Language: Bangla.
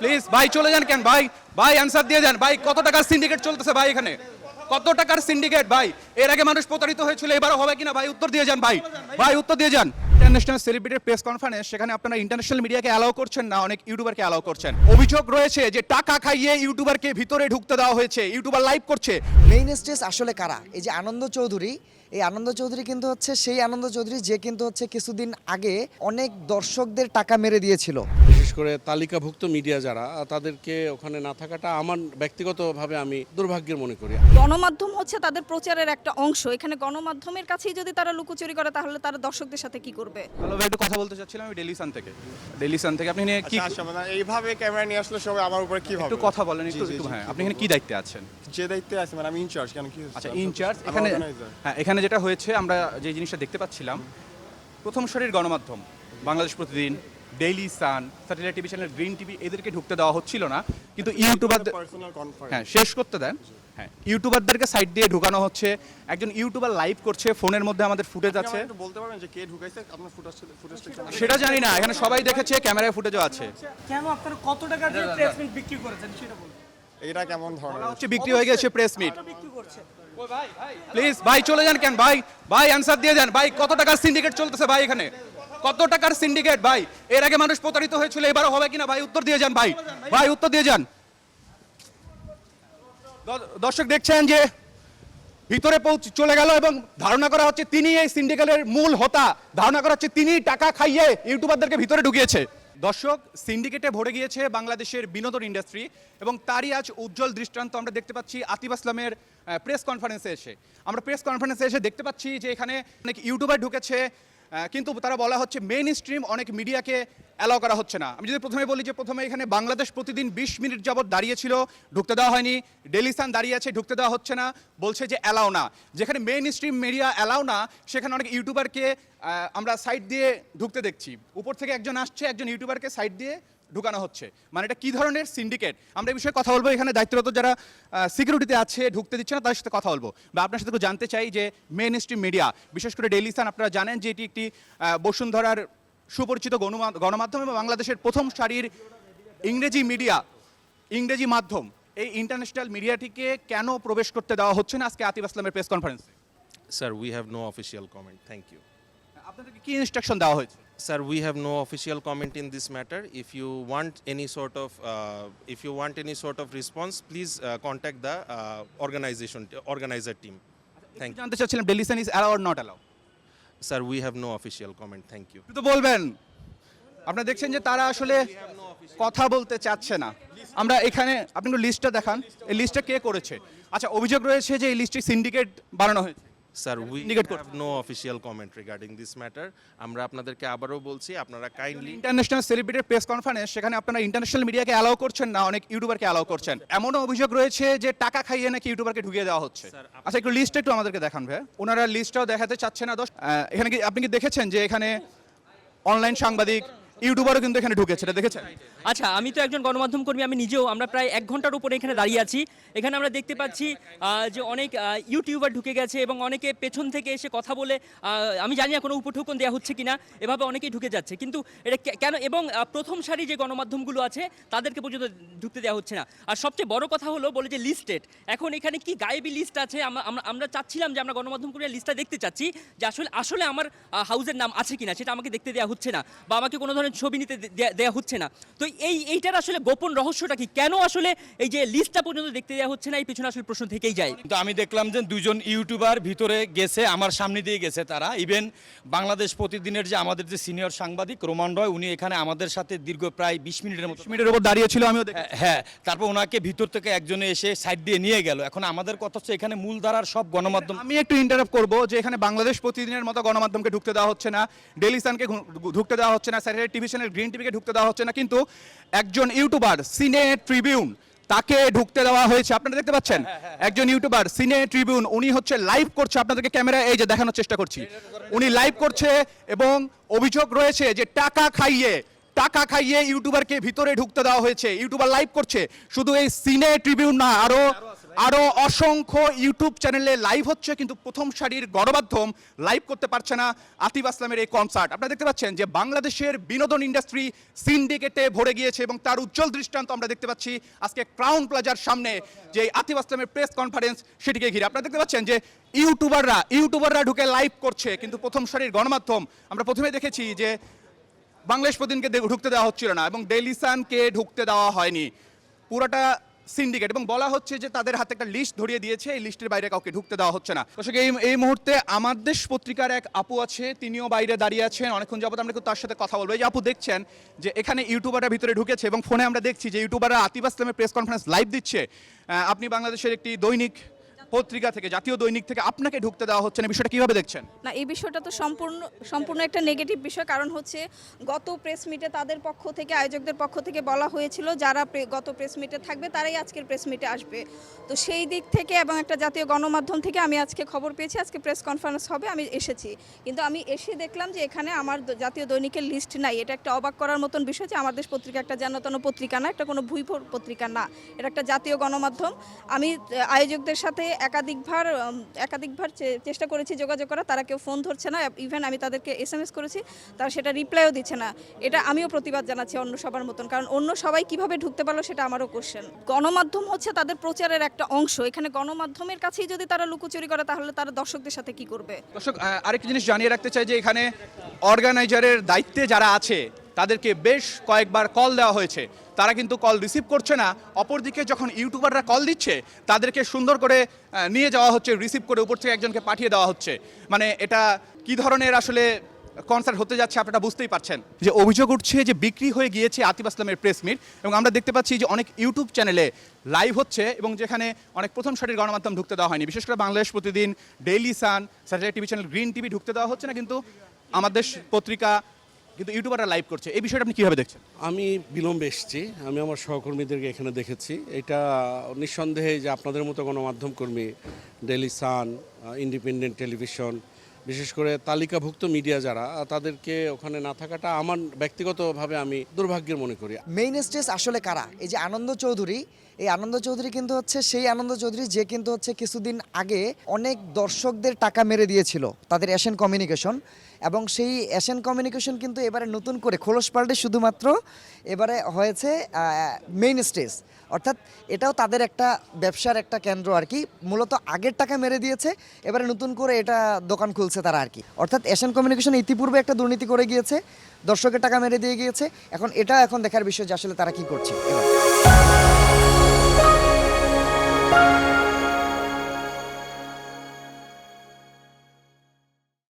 প্লিজ ভাই চলে যান কেন ভাই? ভাই অ্যানসার দিয়ে যান ভাই। কত টাকার সিন্ডিকেট চলতেছে ভাই এখানে? কত টাকার সিন্ডিকেট ভাই? এর আগে মানুষ প্রতারিত হয়েছিল, এবারও হবে কিনা ভাই? উত্তর দিয়ে যান ভাই। ভাই উত্তর দিয়ে যান। ইন্টারন্যাশনাল সেলিব্রিটির প্রেস কনফারেন্স, সেখানে আপনারা ইন্টারন্যাশনাল মিডিয়াকে অ্যালাউ করছেন না, অনেক ইউটিউবারকে অ্যালাউ করছেন। অভিযোগ রয়েছে যে টাকা খাইয়ে ইউটিউবারকে ভিতরে ঢুকতে দেওয়া হয়েছে। ইউটিউবার লাইভ করছে। মেইন স্টেজ আসলে কারা? এই যে আনন্দ চৌধুরী, এই আনন্দ চৌধুরী কিন্তু হচ্ছে সেই আনন্দ চৌধুরী যে কিন্তু হচ্ছে কিছুদিন আগে অনেক দর্শকদের টাকা মেরে দিয়েছিল। বিশেষ করে তালিকাভুক্ত মিডিয়া যারা, তাদেরকে ওখানে না থাকাটা আমার ব্যক্তিগতভাবে আমি দুর্ভাগ্যের মনে করি। গণমাধ্যম হচ্ছে তাদের প্রচারের একটা অংশ। এখানে গণমাধ্যমের কাছেই যদি তারা লুকোচুরি করে, তাহলে তারা দর্শকদের সাথে কি করবে? হ্যালো ভাই, একটু কথা বলতে চাচ্ছিলাম। আমি ডেলিসান থেকে। ডেলিসান থেকে আপনি এখানে কি এইভাবে ক্যামেরা নিয়ে আসলে সবাই আমার উপরে কি ভাবে? একটু কথা বলেন একটু একটু। হ্যাঁ, আপনি এখানে কি দায়িত্বে আছেন? যে দায়িত্বে আছি মানে আমি ইনচার্জ। কেন কি হচ্ছে? আচ্ছা, ইনচার্জ। এখানে হ্যাঁ, এখানে যেটা হয়েছে, আমরা যে জিনিসটা দেখতে পাচ্ছিলাম, প্রথম সারির গণমাধ্যম Bangladesh Pratidin, Daily Sun, satellite TV channel, Green TV, এদেরকে ঢুকতে দেওয়া হচ্ছিল না, কিন্তু ইউটিউবারদের পার্সোনাল কনফারেন্স। হ্যাঁ শেষ করতে দেন। হ্যাঁ, ইউটিউবারদেরকে সাইড দিয়ে ঢুকানো হচ্ছে। একজন ইউটিউবার লাইভ করছে, ফোনের মধ্যে আমাদের ফুটেজ আছে। একটু বলতে পারবেন যে কে ঢুকাইছে? আপনার ফুটেজটা সেটা জানি না, এখানে সবাই দেখেছে, ক্যামেরায় ফুটেজও আছে। কেন আপনারা কত টাকা দিয়ে প্রেস মিট বিক্রি করেছেন সেটা বলুন। এটা কেমন ধরনের? হচ্ছে বিক্রি হয়ে গেছে প্রেস মিট। বিক্রি করছে প্লিজ ভাই চলে যান কেন ভাই? ভাই অ্যানসার দিয়ে যান ভাই। কত টাকার সিন্ডিকেট চলতেছে ভাই এখানে? কত টাকার সিন্ডিকেট ভাই? এর আগে মানুষ প্রতারিত হয়েছিল, এবারও হবে কিনা ভাই? উত্তর দিয়ে যান ভাই। ভাই উত্তর দিয়ে যান। দর্শক দেখছেন যে ভিতরে চলে গেল এবং ধারণা করা হচ্ছে তিনি এই সিন্ডিকেটের মূল হোতা। ধারণা করা হচ্ছে তিনি টাকা খাইয়ে ইউটিউবারদেরকে ভিতরে ঢুকিয়েছে। দর্শক, সিন্ডিকেটে ভরে গিয়েছে বাংলাদেশের বিনোদন ইন্ডাস্ট্রি, এবং তারই আজ উজ্জ্বল দৃষ্টান্ত আমরা দেখতে পাচ্ছি আতিফ আসলামের প্রেস কনফারেন্সে এসে। আমরা প্রেস কনফারেন্সে এসে দেখতে পাচ্ছি যে এখানে অনেক ইউটিউবার ঢুকেছে, কিন্তু তারা বলা হচ্ছে মেইন স্ট্রিম অনেক মিডিয়াকে অ্যালাউ করা হচ্ছে না। আমি যদি প্রথমে বলি যে প্রথমে এখানে বাংলাদেশ প্রতিদিন 20 মিনিট যাবৎ দাঁড়িয়েছিল, ঢুকতে দেওয়া হয়নি। ডেলি সান দাঁড়িয়ে আছে, ঢুকতে দেওয়া হচ্ছে না, বলছে যে অ্যালাউ না। যেখানে মেইন স্ট্রিম মিডিয়া অ্যালাউ না, সেখানে অনেক ইউটিউবারকে আমরা সাইড দিয়ে ঢুকতে দেখছি। উপর থেকে একজন আসছে, একজন ইউটিউবারকে সাইড দিয়ে ঢুকানো হচ্ছে। মানে এটা কি ধরনের সিন্ডিকেট? আমরা এই বিষয়ে কথা বলবো। এখানে দায়িত্বরত যারা সিকিউরিটিতে আছে, ঢুকতে দিচ্ছে না, তাদের সাথে কথা বলবো। বা আপনার সাথে জানতে চাই যে মেইন স্ট্রিম মিডিয়া, বিশেষ করে ডেইলি সান, আপনারা জানেন যে এটি একটি বসুন্ধরার সুপরিচিত গণমাধ্যম এবং বাংলাদেশের প্রথম সারির ইংরেজি মিডিয়া, ইংরেজি মাধ্যম। এই ইন্টারন্যাশনাল মিডিয়াটিকে কেন প্রবেশ করতে দেওয়া হচ্ছে না আজকে আতিফ আসলামের প্রেস কনফারেন্সে? Sir, we have no official comment. Thank you. আপনাদেরকে কি ইনস্ট্রাকশন দেওয়া হয়েছে? Sir, we have no official comment in this matter. If you want any sort of response, please contact the organizer team. Thank you. জানতে চাচ্ছিলাম Daily Sun is allow or not allow? Sir, we have no official comment. Thank you. তো বলবেন। আপনারা দেখছেন যে তারা আসলে কথা বলতে চাচ্ছে না। আমরা এখানে, আপনি একটু লিস্টটা দেখান, এই লিস্টটা কে করেছে? আচ্ছা, অভিযোগ রয়েছে যে এই লিস্টে সিন্ডিকেট বানানো হয়েছে। Sir, we Indicate have no official comment regarding this matter. আমরা আপনাদেরকে আবারও বলছি, আপনারা কাইন্ডলি ইন্টারন্যাশনাল সেলিব্রিটির প্রেস কনফারেন্স, সেখানে আপনারা ইন্টারন্যাশনাল মিডিয়াকে অ্যালাউ করছেন না, অনেক ইউটিউবারকে অ্যালাউ করছেন। এমনও অভিযোগ রয়েছে যে টাকা খাইয়ে নাকি ইউটিউবারকে ঢুকিয়ে দেওয়া হচ্ছে। আচ্ছা, একটু লিস্টটা একটু আমাদেরকে দেখান ভাই। ওনারা লিস্টটাও দেখাতে চাচ্ছে না। এখানে কি আপনি কি দেখেছেন যে এখানে অনলাইন সাংবাদিক, ইউটিউবারও কিন্তু এখানে ঢুকেছে, এটা দেখেছেন? আচ্ছা, আমি তো একজন গণমাধ্যম কর্মী, আমি নিজেও, আমরা প্রায় 1 ঘন্টার উপরে এখানে দাঁড়িয়ে আছি। এখানে আমরা দেখতে পাচ্ছি যে অনেক ইউটিউবার ঢুকে গেছে এবং অনেকে পেছন থেকে এসে কথা বলে, আমি জানি না কোনো উপঠৌকন দেওয়া হচ্ছে কিনা, এভাবে অনেকেই ঢুকে যাচ্ছে। কিন্তু এটা কেন? এবং প্রথম সারি যে গণমাধ্যমগুলো আছে তাদেরকে পর্যন্ত ঢুকতে দেওয়া হচ্ছে না। আর সবচেয়ে বড় কথা হলো, বলে যে লিস্টেড, এখন এখানে কি গায়েবী লিস্ট আছে? আমরা চাচ্ছিলাম যে আমরা গণমাধ্যম কর্মীরা লিস্টটা দেখতে চাচ্ছি যে আসলে আমার হাউজের নাম আছে কিনা, সেটা আমাকে দেখতে দেওয়া হচ্ছে না, বা আমাকে কোনো ধরনের ছবি নিতে দেওয়া হচ্ছে না। তো এইটার আসলে গোপন রহস্যটা কি? কেন আসলে এই যে লিস্টটা পর্যন্ত দেখতে দেওয়া হচ্ছে না? এই পিছনে আসলে প্রশ্ন থেকেই যায়। কিন্তু আমি দেখলাম যে 2জন ইউটিউবার ভিতরে গেছে, আমার সামনে দিয়ে গেছে তারা। ইভেন বাংলাদেশ প্রতিদিনের যে আমাদের যে সিনিয়র সাংবাদিক রোমান রয়, উনি এখানে আমাদের সাথে দীর্ঘ প্রায় 20 মিনিটের মতো মিনিটের উপর দাঁড়িয়েছিল, আমিও দেখেছি। হ্যাঁ, তারপর ওনাকে ভিতর থেকে একজনে এসে সাইড দিয়ে নিয়ে গেল। এখন আমাদের কথা হচ্ছে এখানে মূলধারার সব গণমাধ্যম। আমি একটু ইন্টারাপ্ট করব যে এখানে বাংলাদেশ প্রতিদিনের মতো গণমাধ্যমকে ঢুকতে দেওয়া হচ্ছে না, ডেইলি সানকে ঢুকতে দেওয়া হচ্ছে না, স্যাটেলাইট টিভি চ্যানেল গ্রিন টিভিকে ঢুকতে দেওয়া হচ্ছে না, কিন্তু একজন ইউটিউবার সিনে ট্রিবিউন, তাকে ঢুকতে দেওয়া হয়েছে। আপনারা দেখতে পাচ্ছেন একজন ইউটিউবার সিনে ট্রিবিউন, উনি হচ্ছে লাইভ করছে। আপনাদেরকে ক্যামেরা এই যে দেখানোর চেষ্টা করছি, উনি লাইভ করছে এবং অভিযোগ রয়েছে যে টাকা খাইয়ে ইউটিউবারকে ভিতরে ঢুকতে দেওয়া হয়েছে। ইউটিউবার লাইভ করছে। শুধু এই সিনে ট্রিবিউন না, আরো আরো অসংখ্য ইউটিউব চ্যানেলে লাইভ হচ্ছে, কিন্তু প্রথম সারির গণমাধ্যম লাইভ করতে পারছে না আতিফ আসলামের এই কনসার্ট। আপনারা দেখতে পাচ্ছেন যে বাংলাদেশের বিনোদন ইন্ডাস্ট্রি সিন্ডিকেটে ভরে গিয়েছে এবং তার উজ্জ্বল দৃষ্টান্ত আমরা দেখতে পাচ্ছি আজকে ক্রাউন প্লাজার সামনে যে আতিফ আসলামের প্রেস কনফারেন্স সেটিকে ঘিরে। আপনারা দেখতে পাচ্ছেন যে ইউটিউবাররা ঢুকে লাইভ করছে, কিন্তু প্রথম সারির গণমাধ্যম আমরা প্রথমে দেখেছি যে বাংলাদেশ প্রতিদিনকে ঢুকতে দেওয়া হচ্ছিল না এবং ডেইলি সানকে ঢুকতে দেওয়া হয়নি। পুরোটা সিন্ডিকেট, এবং বলা হচ্ছে যে তাদের হাতে একটা লিস্ট ধরিয়ে দিয়েছে, এই লিস্টের বাইরে কাউকে ঢুকতে দেওয়া হচ্ছে না। দর্শক, এই মুহূর্তে আমার দেশ পত্রিকার এক আপু আছে, তিনিও বাইরে দাঁড়িয়ে আছেন অনেকক্ষণ যাবত। আমরা একটু তার সাথে কথা বলবো। এই যে আপু দেখছেন যে এখানে ইউটিউবাররা ভিতরে ঢুকেছে এবং ফোনে আমরা দেখছি যে ইউটিউবাররা আতিফ আসলামের প্রেস কনফারেন্স লাইভ দিচ্ছে। আপনি বাংলাদেশের একটি দৈনিক পত্রিকা থেকে, জাতীয় দৈনিক থেকে আপনাকে ঢুকতে দেওয়া হচ্ছে না, বিষয়টা কিভাবে দেখছেন? না, এই বিষয়টা তো সম্পূর্ণ একটা নেগেটিভ বিষয়। কারণ হচ্ছে গত প্রেস মিটে তাদের পক্ষ থেকে, আয়োজকদের পক্ষ থেকে বলা হয়েছিল যারা গত প্রেস মিটে থাকবে তারাই আজকের প্রেস মিটে আসবে। তো সেই দিক থেকে এবং একটা জাতীয় গণমাধ্যম থেকে আমি আজকে খবর পেয়েছি আজকে প্রেস কনফারেন্স হবে, আমি এসেছি। কিন্তু আমি এসে দেখলাম যে এখানে আমার জাতীয় দৈনিকের লিস্ট নাই। এটা একটা অবাক করার মতন বিষয় যে আমার দেশ পত্রিকা একটা যেনতেন পত্রিকা না, একটা কোনো ভুইফোর পত্রিকা না, এটা একটা জাতীয় গণমাধ্যম। আমি আয়োজকদের সাথে একাধিকবার চেষ্টা করেছি যোগাযোগ করা, তারা কেউ ফোন ধরছে না। ইভেন আমি তাদেরকে SMS করেছি, তারা সেটা রিপ্লাইও দিচ্ছে না। এটা আমিও প্রতিবাদ জানাচ্ছি অন্য সবার মতন, কারণ অন্য সবাই কিভাবে ঢুকতে পারলো সেটা আমারও কোশ্চেন। গণমাধ্যম হচ্ছে তাদের প্রচারের একটা অংশ। এখানে গণমাধ্যমের কাছেই যদি তারা লুকোচুরি করে তাহলে তারা দর্শকদের সাথে কি করবে? দর্শক, আরেকটা জিনিস জানিয়ে রাখতে চাই যে এখানে অর্গানাইজারের দায়িত্বে যারা আছে তাদেরকে বেশ কয়েকবার কল দেওয়া হয়েছে, তারা কিন্তু কল রিসিভ করছে না। অপরদিকে যখন ইউটিউবাররা কল দিচ্ছে তাদেরকে সুন্দর করে নিয়ে যাওয়া হচ্ছে, রিসিভ করে উপর থেকে একজনকে পাঠিয়ে দেওয়া হচ্ছে। মানে এটা কি ধরনের আসলে কনসার্ট হতে যাচ্ছে আপনারা বুঝতেই পারছেন। যে অভিযোগ উঠছে যে বিক্রি হয়ে গিয়েছে আতিফ আসলামের প্রেস মিট, এবং আমরা দেখতে পাচ্ছি যে অনেক ইউটিউব চ্যানেলে লাইভ হচ্ছে এবং যেখানে অনেক প্রথম সারির গণমাধ্যম ঢুকতে দেওয়া হয়নি। বিশেষ করে Bangladesh Pratidin, Daily Sun, satellite TV channel Green TV ঢুকতে দেওয়া হচ্ছে না, কিন্তু আমার দেশ পত্রিকা, কিন্তু ইউটিউবাররা লাইভ করছে। এই বিষয়টা আপনি কীভাবে দেখছেন? আমি বিলম্বে এসেছি, আমি আমার সহকর্মীদেরকে এখানে দেখেছি। এটা নিঃসন্দেহে যে আপনাদের মতো গণমাধ্যম কর্মী, ডেইলি সান, ইন্ডিপেন্ডেন্ট টেলিভিশন, বিশেষ করে তালিকাভুক্ত মিডিয়া যারা, তাদেরকে ওখানে না থাকাটা আমার ব্যক্তিগতভাবে আমি দুর্ভাগ্যের মনে করি। মেইন স্টেজ আসলে কারা? এই যে আনন্দ চৌধুরী, এই আনন্দ চৌধুরী কিন্তু হচ্ছে সেই আনন্দ চৌধুরী যে কিন্তু হচ্ছে কিছুদিন আগে অনেক দর্শকদের টাকা মেরে দিয়েছিল তাদের এশিয়ান কমিউনিকেশন, এবং সেই এশিয়ান কমিউনিকেশন কিন্তু এবারে নতুন করে খোলস পাল্টে শুধুমাত্র এবারে হয়েছে মেইন স্টেজ। অর্থাৎ এটাও তাদের একটা ব্যবসার একটা কেন্দ্র আর কি। মূলত আগের টাকা মেরে দিয়েছে, এবারে নতুন করে এটা দোকান খুলছে তারা আর কি। অর্থাৎ এশিয়ান কমিউনিকেশন ইতিপূর্বে একটা দুর্নীতি করে গিয়েছে, দর্শকের টাকা মেরে দিয়ে গিয়েছে। এখন দেখার বিষয় যে আসলে তারা কি করছে এবার।